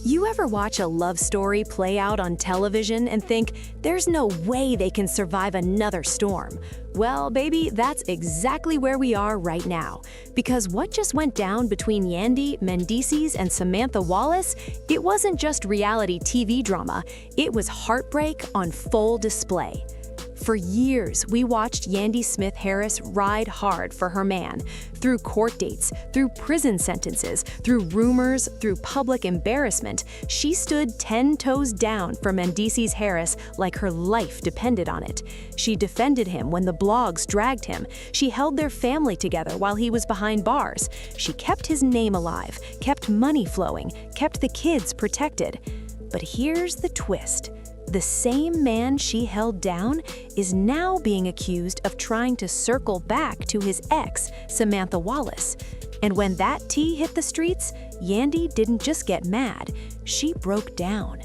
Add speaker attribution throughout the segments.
Speaker 1: You ever watch a love story play out on television and think, there's no way they can survive another storm? Well, baby, that's exactly where we are right now. Because what just went down between Yandy, Mendeecees, and Samantha Wallace, it wasn't just reality TV drama, it was heartbreak on full display. For years, we watched Yandy Smith Harris ride hard for her man. Through court dates, through prison sentences, through rumors, through public embarrassment, she stood 10 toes down for Mendeecees Harris like her life depended on it. She defended him when the blogs dragged him. She held their family together while he was behind bars. She kept his name alive, kept money flowing, kept the kids protected. But here's the twist. The same man she held down is now being accused of trying to circle back to his ex, Samantha Wallace. And when that tea hit the streets, Yandy didn't just get mad, she broke down.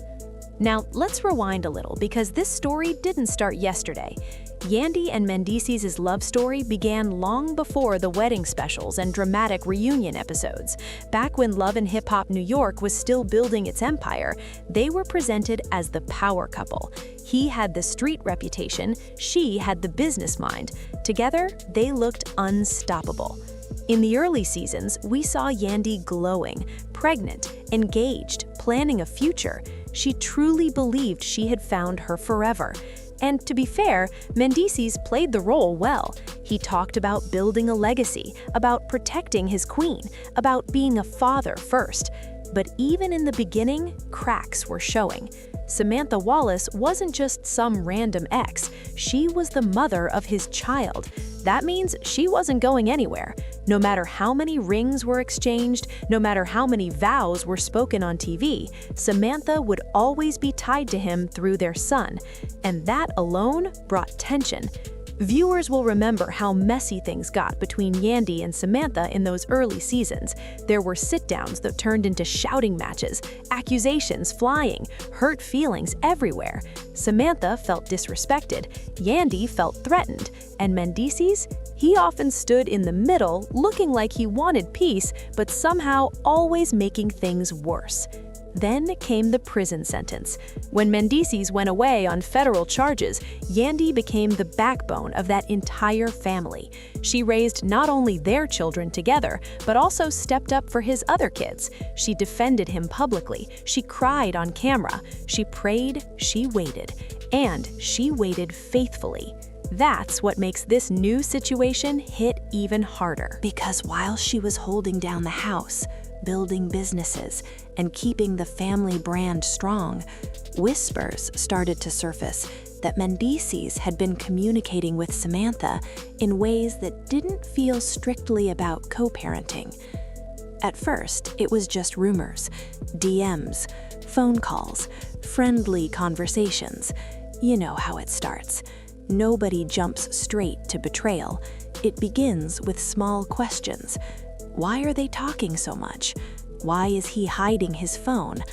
Speaker 1: Now, let's rewind a little because this story didn't start yesterday. Yandy and Mendeecees' love story began long before the wedding specials and dramatic reunion episodes. Back when Love and Hip Hop New York was still building its empire, they were presented as the power couple. He had the street reputation, she had the business mind. Together, they looked unstoppable. In the early seasons, we saw Yandy glowing, pregnant, engaged, planning a future. She truly believed she had found her forever. And to be fair, Mendeecees played the role well. He talked about building a legacy, about protecting his queen, about being a father first. But even in the beginning, cracks were showing. Samantha Wallace wasn't just some random ex, she was the mother of his child. That means she wasn't going anywhere. No matter how many rings were exchanged, no matter how many vows were spoken on TV, Samantha would always be tied to him through their son. And that alone brought tension. Viewers will remember how messy things got between Yandy and Samantha in those early seasons. There were sit-downs that turned into shouting matches, accusations flying, hurt feelings everywhere. Samantha felt disrespected, Yandy felt threatened, and Mendeecees, he often stood in the middle, looking like he wanted peace, but somehow always making things worse. Then came the prison sentence. When Mendeecees went away on federal charges, Yandy became the backbone of that entire family. She raised not only their children together, but also stepped up for his other kids. She defended him publicly, she cried on camera, she prayed, she waited, and she waited faithfully. That's what makes this new situation hit even harder. Because while she was holding down the house, building businesses, and keeping the family brand strong, whispers started to surface that Mendeecees had been communicating with Samantha in ways that didn't feel strictly about co-parenting. At first, it was just rumors, DMs, phone calls, friendly conversations. You know how it starts. Nobody jumps straight to betrayal. It begins with small questions. Why are they talking so much? Why is he hiding his phone?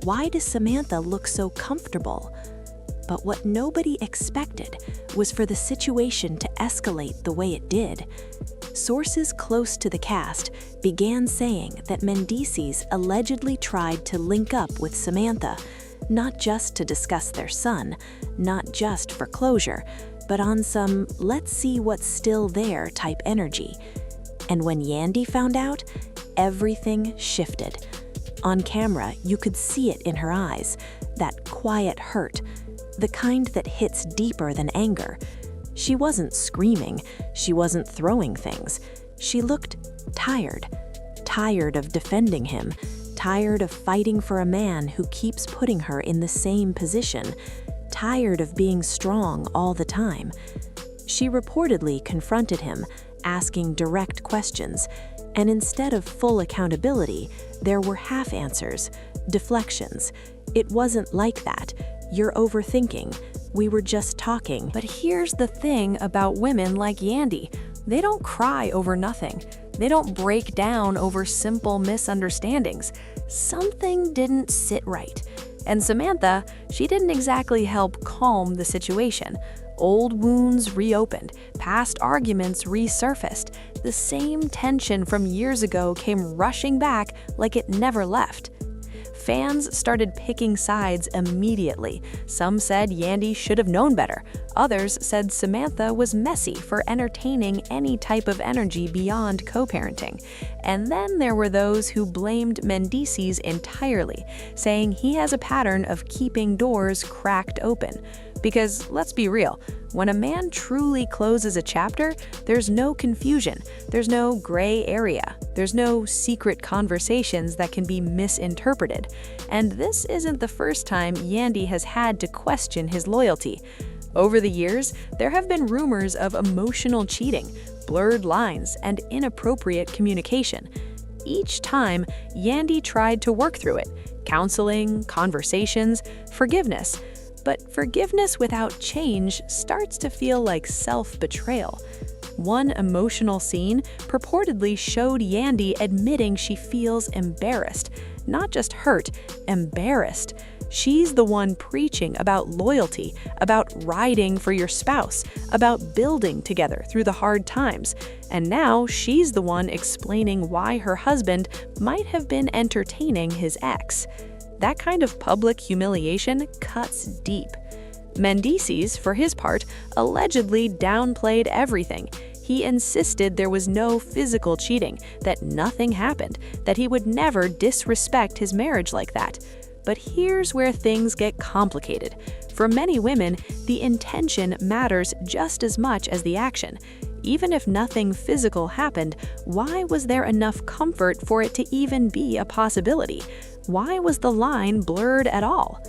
Speaker 1: Why does Samantha look so comfortable? But what nobody expected was for the situation to escalate the way it did. Sources close to the cast began saying that Mendeecees allegedly tried to link up with Samantha, not just to discuss their son, not just for closure, but on some let's see what's still there type energy. And when Yandy found out, everything shifted. On camera, you could see it in her eyes, that quiet hurt, the kind that hits deeper than anger. She wasn't screaming, she wasn't throwing things. She looked tired, tired of defending him, tired of fighting for a man who keeps putting her in the same position, tired of being strong all the time. She reportedly confronted him, asking direct questions, and instead of full accountability, there were half answers, deflections. It wasn't like that. You're overthinking. We were just talking.
Speaker 2: But here's the thing about women like Yandy. They don't cry over nothing. They don't break down over simple misunderstandings. Something didn't sit right. And Samantha, she didn't exactly help calm the situation. Old wounds reopened, past arguments resurfaced. The same tension from years ago came rushing back like it never left. Fans started picking sides immediately. Some said Yandy should have known better. Others said Samantha was messy for entertaining any type of energy beyond co-parenting. And then there were those who blamed Mendeecees entirely, saying he has a pattern of keeping doors cracked open. Because, let's be real, when a man truly closes a chapter, there's no confusion, there's no gray area, there's no secret conversations that can be misinterpreted. And this isn't the first time Yandy has had to question his loyalty. Over the years, there have been rumors of emotional cheating, blurred lines, and inappropriate communication. Each time, Yandy tried to work through it: counseling, conversations, forgiveness. But forgiveness without change starts to feel like self-betrayal. One emotional scene purportedly showed Yandy admitting she feels embarrassed, not just hurt, embarrassed. She's the one preaching about loyalty, about riding for your spouse, about building together through the hard times. And now she's the one explaining why her husband might have been entertaining his ex. That kind of public humiliation cuts deep. Mendeecees, for his part, allegedly downplayed everything. He insisted there was no physical cheating, that nothing happened, that he would never disrespect his marriage like that. But here's where things get complicated. For many women, the intention matters just as much as the action. Even if nothing physical happened, why was there enough comfort for it to even be a possibility? Why was the line blurred at all?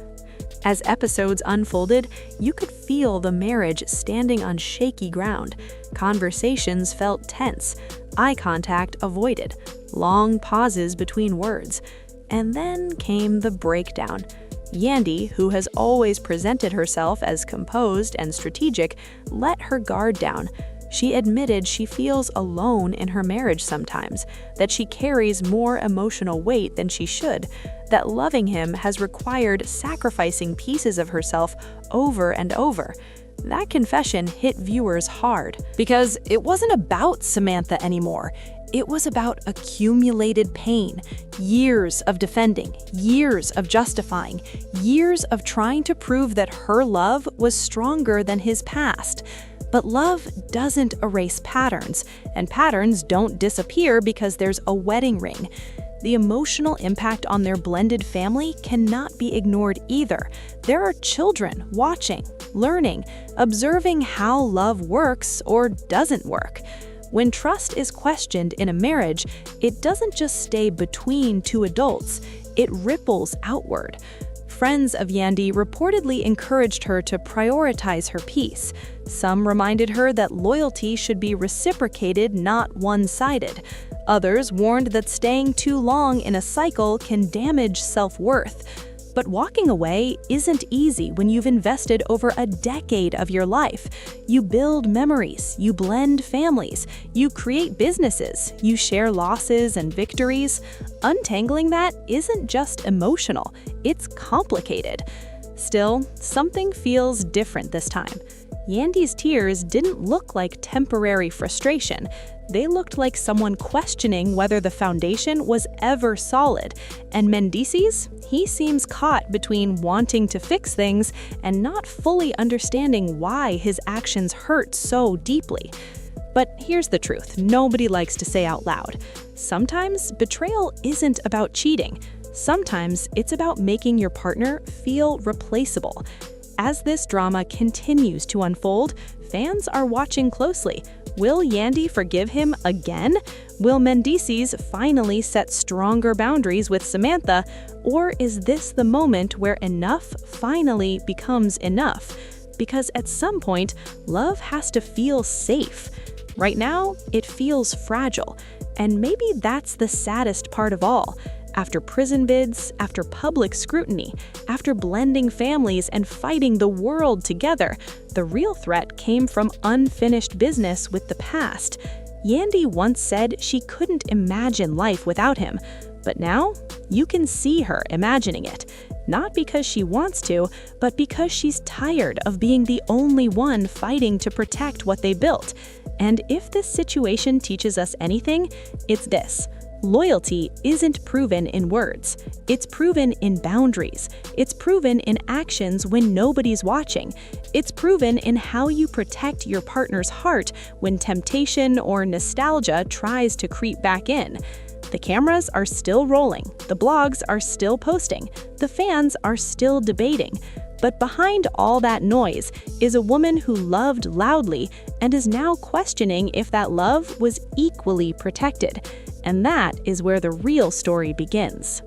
Speaker 2: As episodes unfolded, you could feel the marriage standing on shaky ground. Conversations felt tense, eye contact avoided, long pauses between words. And then came the breakdown. Yandy, who has always presented herself as composed and strategic, let her guard down. She admitted she feels alone in her marriage sometimes, that she carries more emotional weight than she should, that loving him has required sacrificing pieces of herself over and over. That confession hit viewers hard.
Speaker 3: Because it wasn't about Samantha anymore. It was about accumulated pain, years of defending, years of justifying, years of trying to prove that her love was stronger than his past. But love doesn't erase patterns, and patterns don't disappear because there's a wedding ring. The emotional impact on their blended family cannot be ignored either. There are children watching, learning, observing how love works or doesn't work. When trust is questioned in a marriage, it doesn't just stay between two adults, it ripples outward. Friends of Yandy reportedly encouraged her to prioritize her peace. Some reminded her that loyalty should be reciprocated, not one-sided. Others warned that staying too long in a cycle can damage self-worth. But walking away isn't easy when you've invested over a decade of your life. You build memories, you blend families, you create businesses, you share losses and victories. Untangling that isn't just emotional, it's complicated. Still, something feels different this time. Yandy's tears didn't look like temporary frustration. They looked like someone questioning whether the foundation was ever solid. And Mendeecees, he seems caught between wanting to fix things and not fully understanding why his actions hurt so deeply. But here's the truth nobody likes to say out loud. Sometimes betrayal isn't about cheating. Sometimes it's about making your partner feel replaceable. As this drama continues to unfold, fans are watching closely. Will Yandy forgive him again? Will Mendeecees finally set stronger boundaries with Samantha? Or is this the moment where enough finally becomes enough? Because at some point, love has to feel safe. Right now, it feels fragile. And maybe that's the saddest part of all. After prison bids, after public scrutiny, after blending families and fighting the world together, the real threat came from unfinished business with the past. Yandy once said she couldn't imagine life without him, but now you can see her imagining it. Not because she wants to, but because she's tired of being the only one fighting to protect what they built. And if this situation teaches us anything, it's this. Loyalty isn't proven in words. It's proven in boundaries. It's proven in actions when nobody's watching. It's proven in how you protect your partner's heart when temptation or nostalgia tries to creep back in. The cameras are still rolling. The blogs are still posting. The fans are still debating. But behind all that noise is a woman who loved loudly and is now questioning if that love was equally protected. And that is where the real story begins.